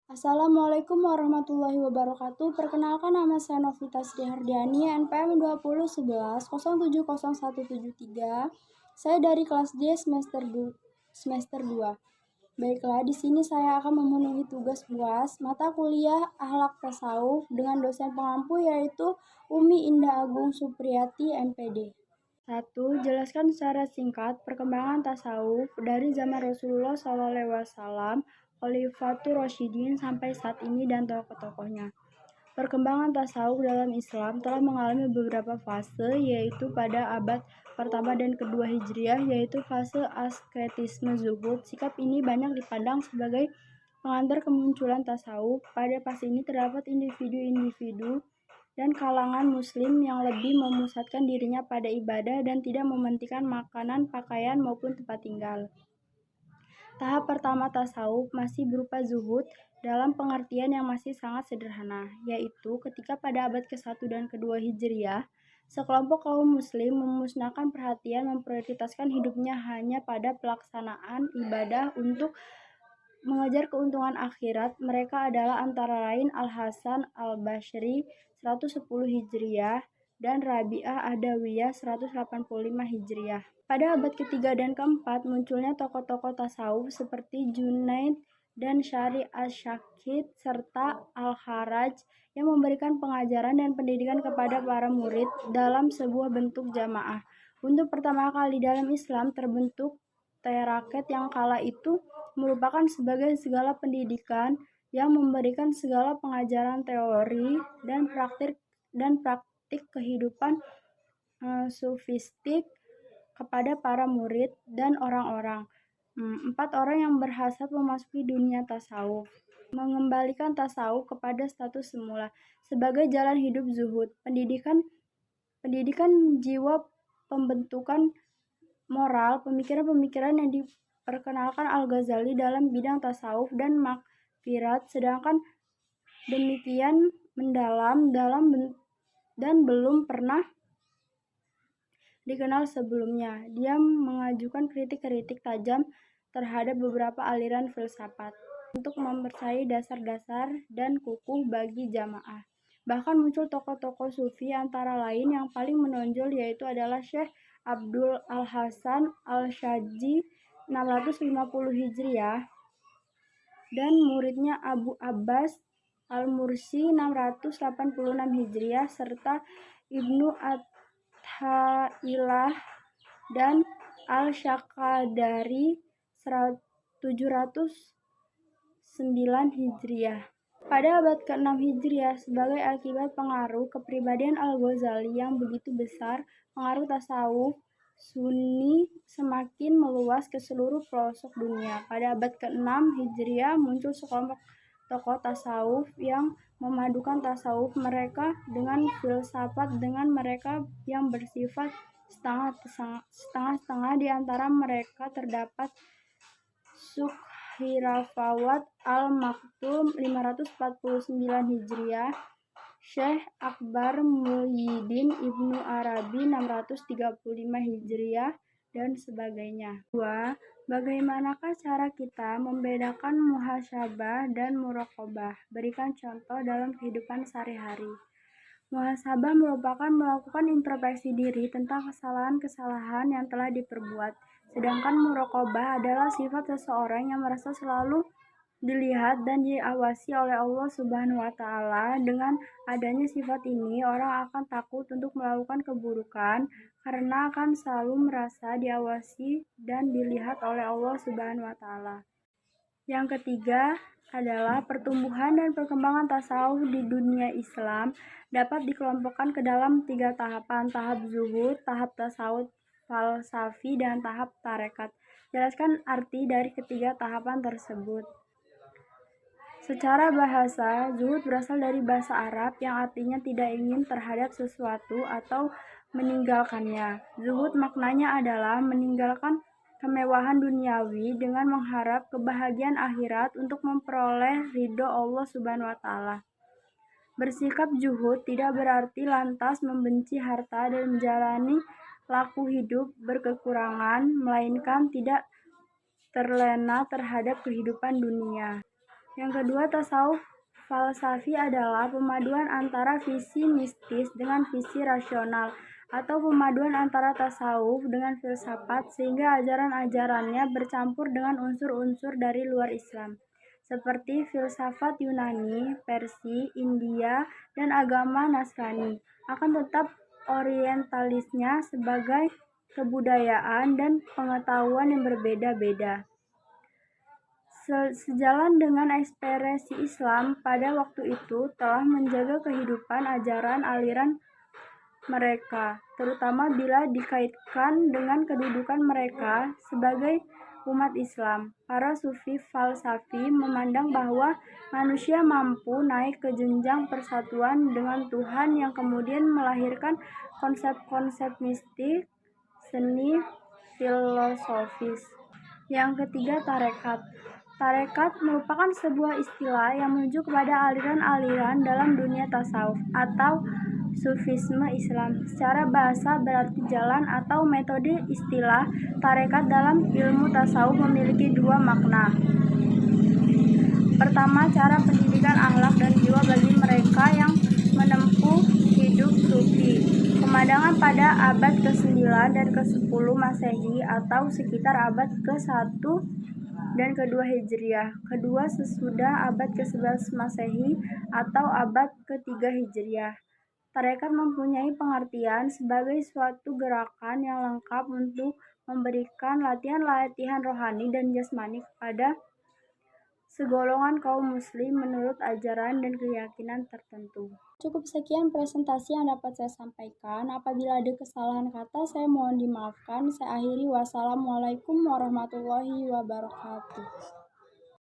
Assalamualaikum warahmatullahi wabarakatuh. Perkenalkan, nama saya Novita Sri Hardiani, NPM 2011070173. Saya dari kelas D semester 2. Baiklah, di sini saya akan memenuhi tugas UAS mata kuliah Akhlak Tasawuf dengan dosen pengampu yaitu Umi Indah Agung Supriyati, MPD. 1. Jelaskan secara singkat perkembangan tasawuf dari zaman Rasulullah SAW, Khalifatur Rasyidin sampai saat ini dan tokoh-tokohnya. Perkembangan tasawuf dalam Islam telah mengalami beberapa fase, yaitu pada abad pertama dan kedua Hijriah, yaitu fase asketisme zuhud. Sikap ini banyak dipandang sebagai pengantar kemunculan tasawuf. Pada fase ini terdapat individu-individu dan kalangan muslim yang lebih memusatkan dirinya pada ibadah dan tidak mementingkan makanan, pakaian, maupun tempat tinggal. Tahap pertama tasawuf masih berupa zuhud dalam pengertian yang masih sangat sederhana, yaitu ketika pada abad ke-1 dan kedua Hijriah, sekelompok kaum muslim memusnahkan perhatian memprioritaskan hidupnya hanya pada pelaksanaan ibadah untuk mengejar keuntungan akhirat. Mereka adalah antara lain Al-Hasan Al-Basri 110 Hijriah dan Rabi'ah Adawiyah 185 Hijriah. Pada abad ketiga dan keempat munculnya tokoh-tokoh tasawuf seperti Junaid dan Syari Asyakid serta Al-Kharaj yang memberikan pengajaran dan pendidikan kepada para murid dalam sebuah bentuk jamaah. Untuk pertama kali dalam Islam terbentuk teraket yang kala itu merupakan sebagai segala pendidikan yang memberikan segala pengajaran teori dan praktik kehidupan sufistik kepada para murid dan orang-orang. 4 orang yang berhasrat memasuki dunia tasawuf, mengembalikan tasawuf kepada status semula sebagai jalan hidup zuhud, pendidikan jiwa, pembentukan moral, pemikiran-pemikiran yang diperkenalkan Al-Ghazali dalam bidang tasawuf dan maghfirat, sedangkan demikian mendalam dan belum pernah dikenal sebelumnya. Dia mengajukan kritik-kritik tajam terhadap beberapa aliran filsafat untuk mempercayai dasar-dasar dan kukuh bagi jamaah. Bahkan muncul tokoh-tokoh sufi, antara lain yang paling menonjol yaitu adalah Syekh Abdul Al-Hasan Al-Syadzi 650 Hijriah dan muridnya Abu Abbas Al-Mursi 686 Hijriah serta Ibnu Athailah dan Al-Syakadari 709 Hijriah. Pada abad ke-6 Hijriah, sebagai akibat pengaruh kepribadian Al-Ghazali yang begitu besar, pengaruh tasawuf Sunni semakin meluas ke seluruh pelosok dunia. Pada abad ke-6 Hijriah muncul sekelompok tokoh tasawuf yang memadukan tasawuf mereka dengan filsafat dengan mereka yang bersifat setengah-setengah. Di antara mereka terdapat Sukhirafawat Al-Maktum 549 Hijriah, Syekh Akbar Muhyiddin Ibnu Arabi 635 Hijriah, dan sebagainya. 2. Bagaimanakah cara kita membedakan muhasabah dan muraqabah? Berikan contoh dalam kehidupan sehari-hari. Muhasabah merupakan melakukan introspeksi diri tentang kesalahan-kesalahan yang telah diperbuat. Sedangkan muraqabah adalah sifat seseorang yang merasa selalu dilihat dan diawasi oleh Allah Subhanahu wa Ta'ala. Dengan adanya sifat ini, orang akan takut untuk melakukan keburukan karena akan selalu merasa diawasi dan dilihat oleh Allah Subhanahu wa Ta'ala. Yang ketiga adalah pertumbuhan dan perkembangan tasawuf di dunia Islam dapat dikelompokkan ke dalam 3 tahapan: tahap zuhud, tahap tasawuf falsafi, dan tahap tarekat. Jelaskan arti dari ketiga tahapan tersebut. Secara bahasa, zuhud berasal dari bahasa Arab yang artinya tidak ingin terhadap sesuatu atau meninggalkannya. Zuhud maknanya adalah meninggalkan kemewahan duniawi dengan mengharap kebahagiaan akhirat untuk memperoleh ridho Allah Subhanahu wa Ta'ala. Bersikap zuhud tidak berarti lantas membenci harta dan menjalani laku hidup berkekurangan, melainkan tidak terlena terhadap kehidupan dunia. Yang kedua, tasawuf falsafi adalah pemaduan antara visi mistis dengan visi rasional, atau pemaduan antara tasawuf dengan filsafat sehingga ajaran-ajarannya bercampur dengan unsur-unsur dari luar Islam, seperti filsafat Yunani, Persia, India, dan agama Nasrani. Akan tetap orientalisnya sebagai kebudayaan dan pengetahuan yang berbeda-beda. Sejalan dengan ekspresi Islam pada waktu itu telah menjaga kehidupan ajaran aliran mereka, terutama bila dikaitkan dengan kedudukan mereka sebagai umat Islam. Para sufi falsafi memandang bahwa manusia mampu naik ke jenjang persatuan dengan Tuhan yang kemudian melahirkan konsep-konsep mistik, seni, filosofis. Yang ketiga, tarekat. Tarekat merupakan sebuah istilah yang menuju kepada aliran-aliran dalam dunia tasawuf atau sufisme Islam. Secara bahasa berarti jalan atau metode. Istilah tarekat dalam ilmu tasawuf memiliki dua makna. Pertama, cara pendidikan akhlak dan jiwa bagi mereka yang menempuh hidup sufi. Pemandangan pada abad ke-9 dan ke-10 Masehi atau sekitar abad ke-1 dan ke-2 Hijriah. Kedua, sesudah abad ke-11 Masehi atau abad ke-3 Hijriah. Tarekat mempunyai pengertian sebagai suatu gerakan yang lengkap untuk memberikan latihan-latihan rohani dan jasmani kepada segolongan kaum muslim menurut ajaran dan keyakinan tertentu. Cukup sekian presentasi yang dapat saya sampaikan. Apabila ada kesalahan kata, saya mohon dimaafkan. Saya akhiri. Wassalamualaikum warahmatullahi wabarakatuh.